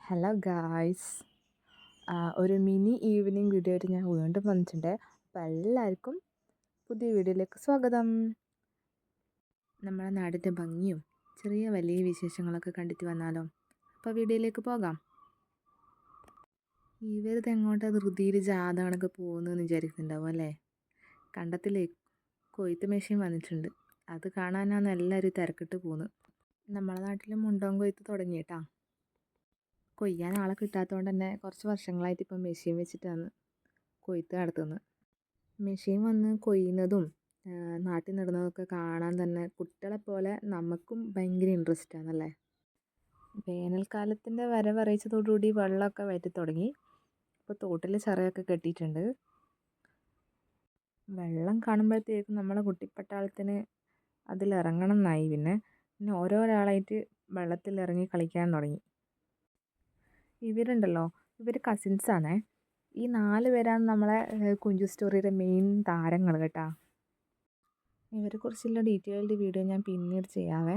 Hello guys, ഒരു mini evening video ആയിട്ട് ഞാൻ വീണ്ടും വന്നിട്ടുണ്ട്. അപ്പോൾ എല്ലാവർക്കും പുതിയ വീഡിയോയിലേക്ക് സ്വാഗതം. നമ്മുടെ നാടിൻ്റെ ഭംഗിയും ചെറിയ വലിയ വിശേഷങ്ങളൊക്കെ കണ്ടിട്ട് വന്നാലോ? അപ്പോൾ വീഡിയോയിലേക്ക് പോകാം. ഇവരിത് എങ്ങോട്ടാ ധൃതിയിൽ ജാഥ കണക്ക് പോകുന്നതെന്ന് വിചാരിക്കുന്നുണ്ടാവും അല്ലേ? കണ്ടത്തിലേ കൊയ്ത്ത് മെഷീൻ വന്നിട്ടുണ്ട്. അത് കാണാനാണ് എല്ലാവരും തിരക്കിട്ട് പോകുന്നത്. നമ്മുടെ നാട്ടിൽ മുണ്ടോൻ കൊയ്ത്ത് തുടങ്ങിയിട്ടാ. കൊയ്യാൻ ആളെ കിട്ടാത്തതുകൊണ്ട് തന്നെ കുറച്ച് വർഷങ്ങളായിട്ട് ഇപ്പം മെഷീൻ വെച്ചിട്ടാണ് കൊയ്ത്ത് നടത്തുന്നത്. മെഷീൻ വന്ന് കൊയ്യുന്നതും നാട്ടിൽ നടുന്നതൊക്കെ കാണാൻ തന്നെ കുട്ടികളെപ്പോലെ നമുക്കും ഭയങ്കര ഇൻട്രസ്റ്റ് ആണല്ലേ. വേനൽക്കാലത്തിൻ്റെ വരവറിയിച്ചതോടുകൂടി വെള്ളമൊക്കെ വറ്റി തുടങ്ങി. ഇപ്പോൾ തോട്ടിൽ ചിറയൊക്കെ കെട്ടിയിട്ടുണ്ട്. വെള്ളം കാണുമ്പോഴത്തേക്കും നമ്മളെ കുട്ടിപ്പട്ടാളത്തിന് അതിലിറങ്ങണം എന്നായി. പിന്നെ ഓരോരാളായിട്ട് വെള്ളത്തിൽ ഇറങ്ങി കളിക്കാൻ തുടങ്ങി. ഇവരുണ്ടല്ലോ, ഇവർ കസിൻസാണേ. ഈ 4 പേരാണ് നമ്മളെ കുഞ്ചു സ്റ്റോറിയുടെ മെയിൻ താരങ്ങൾ കേട്ടോ. ഇവരെക്കുറിച്ചുള്ള ഡീറ്റെയിൽഡ് വീഡിയോ ഞാൻ പിന്നീട് ചെയ്യാവേ.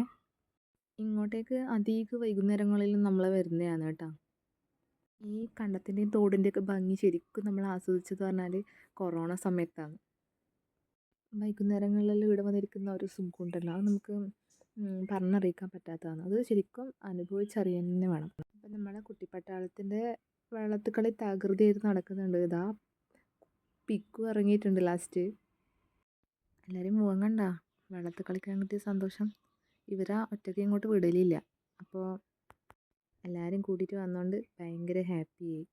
ഇങ്ങോട്ടേക്ക് അധികം വൈകുന്നേരങ്ങളിലും നമ്മൾ വരുന്നതാണ് കേട്ടോ. ഈ കണ്ടത്തിൻ്റെയും തോടിൻ്റെയൊക്കെ ഭംഗി ശരിക്കും നമ്മൾ ആസ്വദിച്ചത് പറഞ്ഞാൽ കൊറോണ സമയത്താണ്. വൈകുന്നേരങ്ങളിൽ ഇവിടെ വന്നിരിക്കുന്ന ഒരു സുഖമുണ്ടല്ലോ, അത് നമുക്ക് പറഞ്ഞറിയിക്കാൻ പറ്റാത്തതാണ്. അത് ശരിക്കും അനുഭവിച്ചറിയാൻ തന്നെ വേണം. അപ്പം നമ്മുടെ കുട്ടിപ്പട്ടാളത്തിൻ്റെ വെള്ളത്തിൽ കളി തകൃതിയായിട്ട് നടക്കുന്നുണ്ട്. ഇതാ പിക്കു ഇറങ്ങിയിട്ടുണ്ട് ലാസ്റ്റ്. എല്ലാവരും മുഖം കണ്ട വെള്ളത്തിൽ കളിക്കാൻ കിട്ടിയ സന്തോഷം. ഇവരാ ഒറ്റയ്ക്ക് ഇങ്ങോട്ട് വിടലില്ല. അപ്പോൾ എല്ലാവരും കൂട്ടിയിട്ട് വന്നുകൊണ്ട് ഭയങ്കര ഹാപ്പിയായി.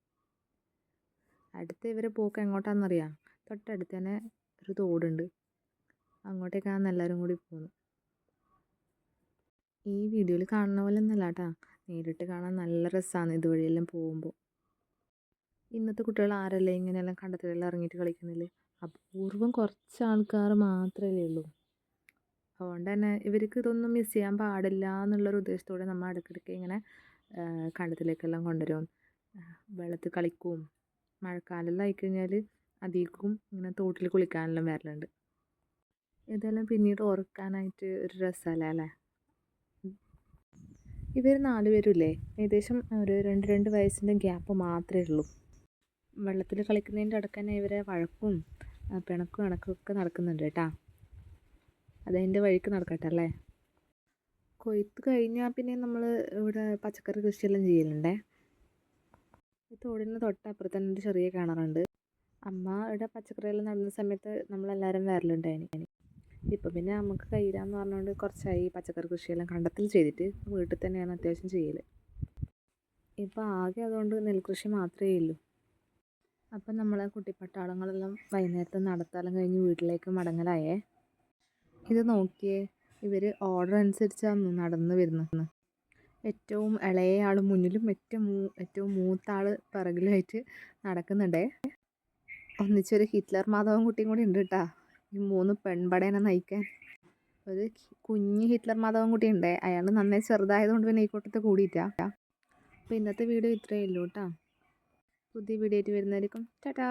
അടുത്ത ഇവരെ പോക്ക് എങ്ങോട്ടാണെന്നറിയാം? തൊട്ടടുത്ത് തന്നെ ഒരു തോടുണ്ട്, അങ്ങോട്ടേക്കാണ് എല്ലാവരും കൂടി പോകുന്നത്. ഈ വീഡിയോയിൽ കാണുന്ന പോലെ ഒന്നല്ല കേട്ടോ, നേരിട്ട് കാണാൻ നല്ല രസമാണ് ഇതുവഴിയെല്ലാം പോകുമ്പോൾ. ഇന്നത്തെ കുട്ടികൾ ആരല്ലേ ഇങ്ങനെയെല്ലാം കണ്ടത്തിലെല്ലാം ഇറങ്ങിയിട്ട് കളിക്കുന്നില്ല. അപൂർവം കുറച്ച് ആൾക്കാർ മാത്രമേ ഉള്ളൂ. അതുകൊണ്ട് തന്നെ ഇവർക്ക് ഇതൊന്നും മിസ് ചെയ്യാൻ പാടില്ല എന്നുള്ളൊരു ഉദ്ദേശത്തോടെ നമ്മൾ ഇടയ്ക്കിടയ്ക്ക് ഇങ്ങനെ കണ്ടത്തിലേക്കെല്ലാം കൊണ്ടുവരും. വെള്ളത്തിൽ കളിക്കും. മഴക്കാലമെല്ലാം ആയിക്കഴിഞ്ഞാൽ അധികവും ഇങ്ങനെ തോട്ടിൽ കുളിക്കാനെല്ലാം വരലുണ്ട്. ഇതെല്ലാം പിന്നീട് ഓർക്കാനായിട്ട് ഒരു രസമല്ലേ അല്ലേ. ഇവർ 4 പേരുമില്ലേ, ഏകദേശം ഒരു 2 വയസ്സിൻ്റെ ഗ്യാപ്പ് മാത്രമേ ഉള്ളൂ. വെള്ളത്തിൽ കളിക്കുന്നതിൻ്റെ ഇടയ്ക്ക് തന്നെ ഇവരെ വഴക്കും പിണക്കും ഇണക്കൊക്കെ നടക്കുന്നുണ്ട് കേട്ടോ. അതതിൻ്റെ വഴിക്ക് നടക്കട്ടെ അല്ലേ. കൊയ്ത്ത് കഴിഞ്ഞാൽ പിന്നെ നമ്മൾ ഇവിടെ പച്ചക്കറി കൃഷിയെല്ലാം ചെയ്യലുണ്ടേ. ഈ തോടിന് തൊട്ടപ്പുറത്ത് തന്നെ ഒരു ചെറിയ കിണറുണ്ട്. അമ്മ ഇവിടെ പച്ചക്കറിയെല്ലാം നടുന്ന സമയത്ത് നമ്മളെല്ലാവരും വരലുണ്ടായിന്. ഇപ്പം പിന്നെ നമുക്ക് കഴിയില്ലാന്ന് പറഞ്ഞുകൊണ്ട് കുറച്ചായി പച്ചക്കറി കൃഷിയെല്ലാം കണ്ടത്തിൽ ചെയ്തിട്ട് വീട്ടിൽ തന്നെയാണ് അത്യാവശ്യം ചെയ്യൽ. ഇപ്പം ആകെ അതുകൊണ്ട് നെൽകൃഷി മാത്രമേ ഉള്ളൂ. അപ്പം നമ്മളെ കുട്ടിപ്പട്ടാളങ്ങളെല്ലാം വൈകുന്നേരത്തെ നടത്തെല്ലാം കഴിഞ്ഞ് വീട്ടിലേക്ക് മടങ്ങലായേ. ഇത് നോക്കിയേ, ഇവർ ഓർഡർ അനുസരിച്ചാണ് നടന്ന് വരുന്നത്. ഏറ്റവും ഇളയ ആൾ മുന്നിലും ഏറ്റവും മൂത്ത ആൾ പിറകിലുമായിട്ട് നടക്കുന്നുണ്ടേ. ഒന്നിച്ചൊരു ഹിറ്റ്ലർ മാധവൻ കുട്ടിയും കൂടി ഉണ്ട് കേട്ടോ, ഈ 3 പെൺപടേനെ നയിക്കാൻ. ഒരു കുഞ്ഞ് ഹിറ്റ്ലർ മാധവൻ കുട്ടി ഉണ്ടേ, അയാൾ നന്നായി ചെറുതായതുകൊണ്ട് പിന്നെ ഈ കൂട്ടത്തിൽ കൂടിയിട്ടാ. അപ്പോൾ ഇന്നത്തെ വീഡിയോ ഇത്രയേ ഉള്ളൂ കേട്ടോ. പുതിയ വീഡിയോ ആയിട്ട് വരുന്നതായിരിക്കും. ടാറ്റാ.